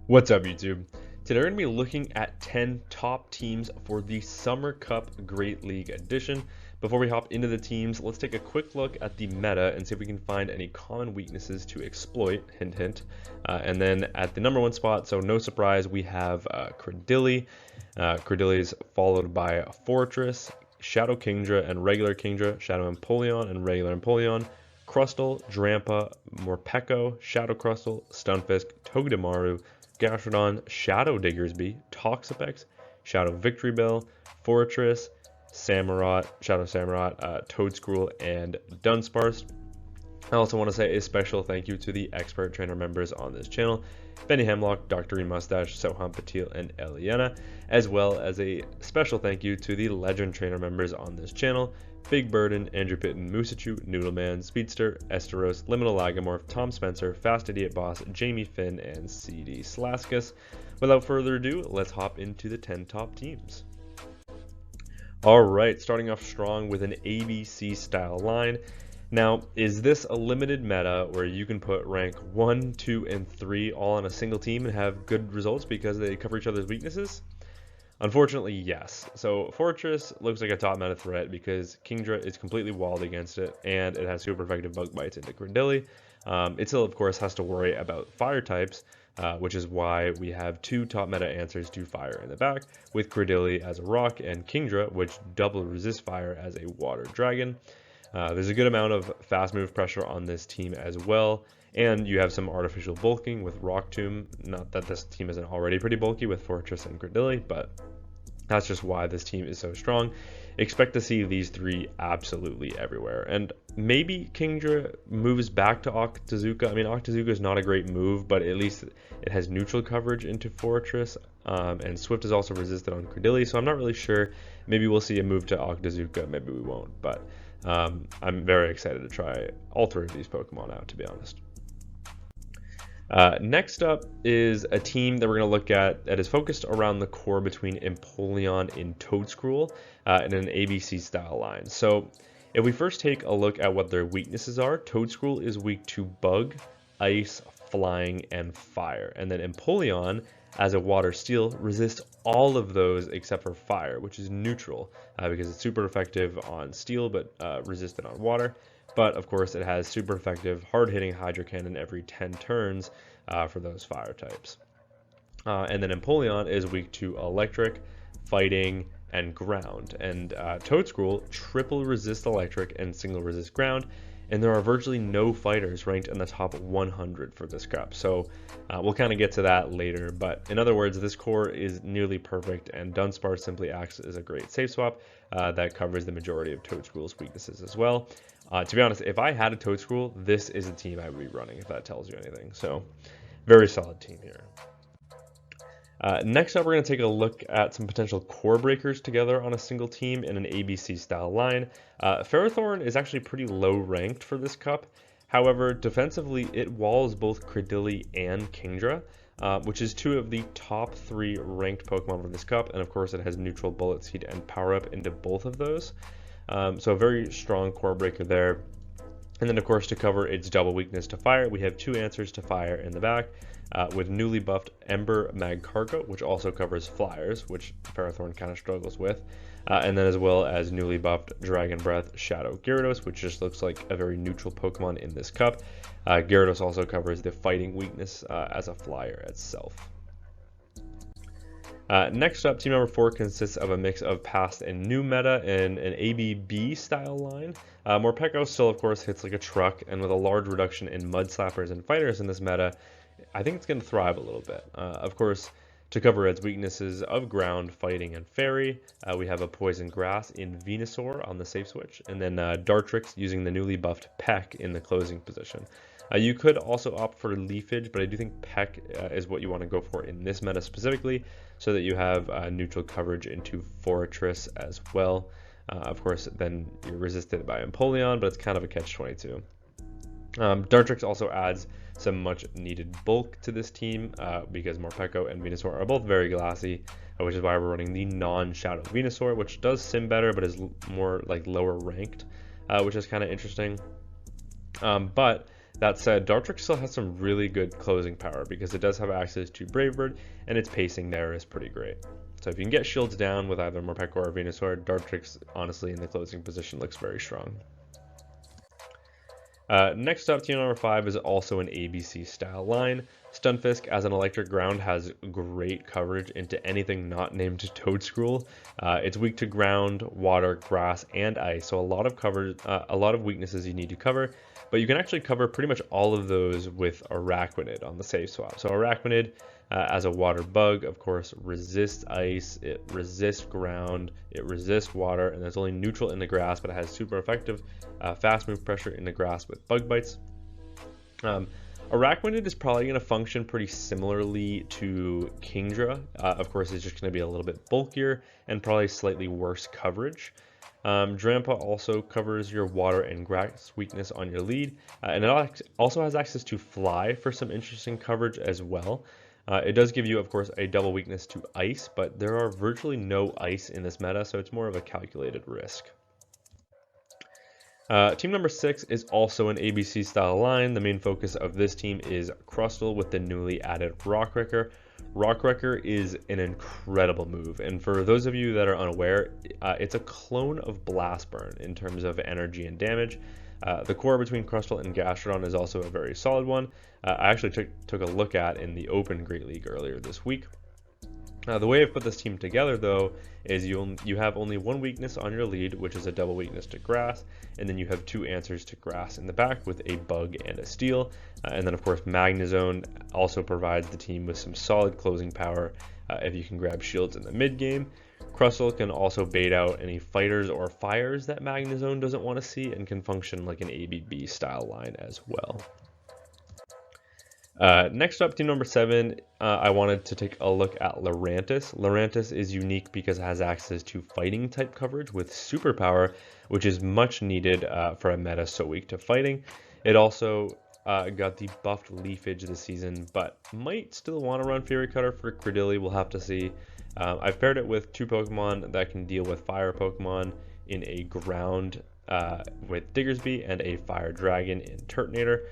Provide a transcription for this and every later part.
What's up, YouTube? Today we're going to be looking at 10 top teams for the Summer Cup Great League Edition. Before we hop into the teams, let's take a quick look at the meta and see if we can find any common weaknesses to exploit, hint hint. And then at the number one spot, so no surprise, we have Credilli. Credilli is followed by Fortress, Shadow Kingdra and regular Kingdra, Shadow Empoleon and regular Empoleon, Crustle, Drampa, Morpeko, Shadow Crustle, Stunfisk, Togedemaru, Gastrodon, Shadow Diggersby, Toxapex, Shadow Victory Bell, Fortress, Samurott, Shadow Samurott, Toedscruel, and Dunsparce. I also want to say a special thank you to the expert trainer members on this channel, Benny Hemlock, Dr. Mustache, Soham Patil, and Eliana, as well as a special thank you to the legend trainer members on this channel, Big Burden, Andrew Pitton, Musachu, Noodleman, Speedster, Esteros, Liminal Lagomorph, Tom Spencer, Fast Idiot Boss, Jamie Finn, and CD Slaskus. Without further ado, let's hop into the 10 top teams. Alright, starting off strong with an ABC style line. Now, is this a limited meta where you can put rank 1, 2, and 3 all on a single team and have good results because they cover each other's weaknesses? Unfortunately, yes. So Fortress looks like a top meta threat because Kingdra is completely walled against it, and it has super effective bug bites into Credilli. It still, of course, has to worry about fire types, which is why we have two top meta answers to fire in the back, with Credilli as a rock and Kingdra, which double resist fire as a water dragon. There's a good amount of fast move pressure on this team as well, and you have some artificial bulking with Rock Tomb. Not that this team isn't already pretty bulky with Fortress and Credilli, but that's just why this team is so strong. Expect to see these three absolutely everywhere. And maybe Kingdra moves back to Octazooka. I mean, Octazooka is not a great move, but at least it has neutral coverage into Fortress. And Swift is also resisted on Credilli, so I'm not really sure. Maybe we'll see a move to Octazooka, maybe we won't. But I'm very excited to try all three of these Pokemon out, to be honest. Next up is a team that we're going to look at that is focused around the core between Empoleon and Toedscruel in an ABC style line. So if we first take a look at what their weaknesses are, Toedscruel is weak to Bug, Ice, Flying, and Fire. And then Empoleon, as a Water Steel, resists all of those except for Fire, which is neutral because it's super effective on Steel but resistant on Water. But of course, it has super effective, hard-hitting Hydro Cannon every 10 turns for those fire types. And then Empoleon is weak to Electric, Fighting, and Ground. And Toedscruel triple resist Electric and single resist Ground. And there are virtually no fighters ranked in the top 100 for this cup. So we'll kind of get to that later. But in other words, this core is nearly perfect, and Dunsparce simply acts as a great safe swap that covers the majority of Toedscruel's weaknesses as well. To be honest, if I had a Toedscruel, this is the team I would be running, if that tells you anything. So, very solid team here. Next up, we're going to take a look at some potential core breakers together on a single team in an ABC style line. Ferrothorn is actually pretty low ranked for this cup. However, defensively, it walls both Credilli and Kingdra, which is two of the top 3 ranked Pokemon for this cup. And of course, it has neutral Bullet Seed and Power Up into both of those. So a very strong core breaker there. And then of course, to cover its double weakness to fire, we have 2 answers to fire in the back with newly buffed Ember Magcargo, which also covers flyers, which Ferrothorn kind of struggles with. And then as well as newly buffed Dragon Breath Shadow Gyarados, which just looks like a very neutral Pokemon in this cup. Gyarados also covers the fighting weakness as a flyer itself. Next up, team number 4 consists of a mix of past and new meta in an ABB style line. Morpeko still, of course, hits like a truck, and with a large reduction in Mud Slappers and Fighters in this meta, I think it's going to thrive a little bit. Of course, to cover its weaknesses of Ground, Fighting, and Fairy, we have a Poison Grass in Venusaur on the safe switch, and then Dartrix using the newly buffed Peck in the closing position. You could also opt for Leafage, but I do think Peck is what you want to go for in this meta specifically, so that you have neutral coverage into Fortress as well. Of course, then you're resisted by Empoleon, but it's kind of a catch-22. Dartrix also adds some much needed bulk to this team because Morpeko and Venusaur are both very glassy, which is why we're running the non-Shadow Venusaur, which does sim better, but is more like lower ranked, which is kind of interesting. But That said, Dartrix still has some really good closing power because it does have access to Brave Bird, and its pacing there is pretty great. So if you can get shields down with either Morpeko or Venusaur, Dartrix honestly in the closing position looks very strong. Next up, team number 5 is also an ABC style line. Stunfisk as an electric ground has great coverage into anything not named Toadscruel. It's weak to ground, water, grass, and ice, so a lot of weaknesses you need to cover, but you can actually cover pretty much all of those with Araquanid on the save swap. So Araquanid as a water bug, of course, resists ice, it resists ground, it resists water, and it's only neutral in the grass, but it has super effective fast move pressure in the grass with bug bites. Araquanid is probably going to function pretty similarly to Kingdra. Of course, it's just going to be a little bit bulkier and probably slightly worse coverage. Drampa also covers your water and grass weakness on your lead, and it also has access to fly for some interesting coverage as well. It does give you, of course, a double weakness to ice, but there are virtually no ice in this meta, so it's more of a calculated risk. Team number 6 is also an ABC style line. The main focus of this team is Crustle with the newly added Rockwrecker. Rockwrecker is an incredible move, and for those of you that are unaware, it's a clone of Blast Burn in terms of energy and damage. The core between Crustle and Gastrodon is also a very solid one. I actually took a look at in the Open Great League earlier this week. The way I've put this team together, though, is you have only one weakness on your lead, which is a double weakness to grass, and then you have 2 answers to grass in the back with a bug and a steel. And then, of course, Magnezone also provides the team with some solid closing power if you can grab shields in the mid game. Crustle can also bait out any fighters or fires that Magnezone doesn't want to see and can function like an ABB style line as well. Next up, team number 7, I wanted to take a look at Lurantis. Lurantis is unique because it has access to fighting type coverage with superpower, which is much needed for a meta so weak to fighting. It also got the buffed leafage this season, but might still want to run Fury Cutter for Credilli. We'll have to see. I've paired it with 2 Pokemon that can deal with fire Pokemon in a ground with Diggersby and a fire dragon in Turtonator.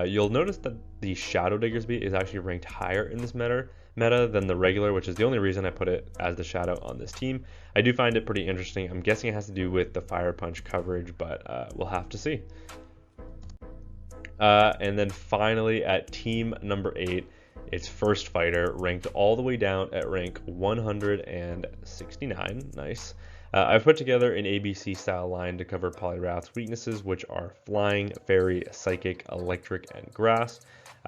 You'll notice that the Shadow Diggersby is actually ranked higher in this meta than the regular, which is the only reason I put it as the Shadow on this team. I do find it pretty interesting. I'm guessing it has to do with the Fire Punch coverage, but we'll have to see. And then finally at team number 8, its first fighter, ranked all the way down at rank 169. Nice. I've put together an ABC style line to cover Poliwrath's weaknesses, which are Flying, Fairy, Psychic, Electric, and Grass.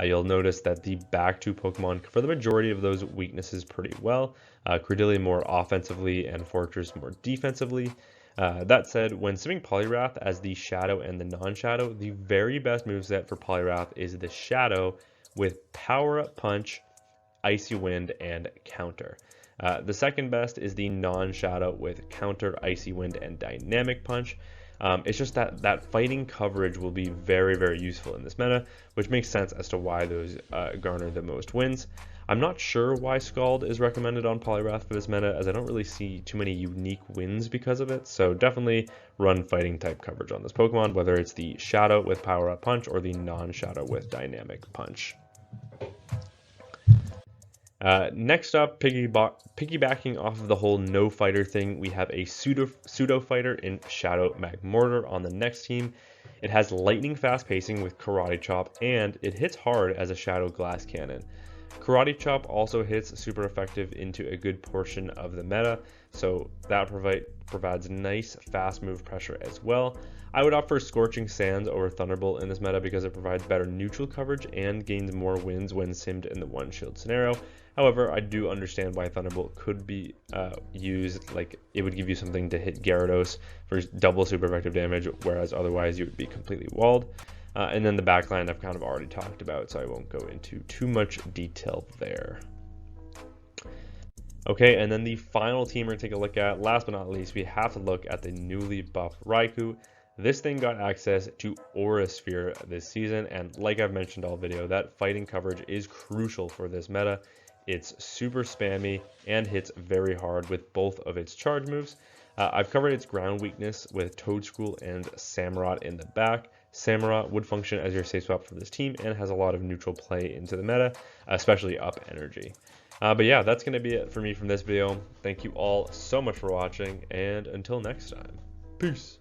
You'll notice that the back 2 Pokemon cover the majority of those weaknesses pretty well. Credilli more offensively and Fortress more defensively. That said, when simming Poliwrath as the Shadow and the non-Shadow, the very best moveset for Poliwrath is the Shadow with Power Up Punch, Icy Wind, and Counter. The second best is the non-Shadow with Counter, Icy Wind, and Dynamic Punch. It's just that fighting coverage will be very, very useful in this meta, which makes sense as to why those garner the most wins. I'm not sure why Scald is recommended on Poliwrath for this meta, as I don't really see too many unique wins because of it, so definitely run fighting type coverage on this Pokemon, whether it's the Shadow with Power Up Punch or the non-Shadow with Dynamic Punch. Next up, piggybacking off of the whole no fighter thing, we have a pseudo fighter in Shadow Magmortar on the next team. It has lightning fast pacing with Karate Chop, and it hits hard as a Shadow Glass Cannon. Karate Chop also hits super effective into a good portion of the meta, so that provides nice fast move pressure as well. I would opt for Scorching Sands over Thunderbolt in this meta because it provides better neutral coverage and gains more wins when simmed in the one shield scenario. However, I do understand why Thunderbolt could be used, like it would give you something to hit Gyarados for double super effective damage, whereas otherwise you would be completely walled. And then the backline I've kind of already talked about, so I won't go into too much detail there. Okay, and then the final team we're going to take a look at, last but not least, we have to look at the newly buffed Raichu. This thing got access to Aura Sphere this season, and like I've mentioned all video, that fighting coverage is crucial for this meta. It's super spammy and hits very hard with both of its charge moves. I've covered its ground weakness with Toadscruel and Samurott in the back. Samurott would function as your safe swap for this team and has a lot of neutral play into the meta, especially up energy. But yeah, that's going to be it for me from this video. Thank you all so much for watching, and until next time, peace.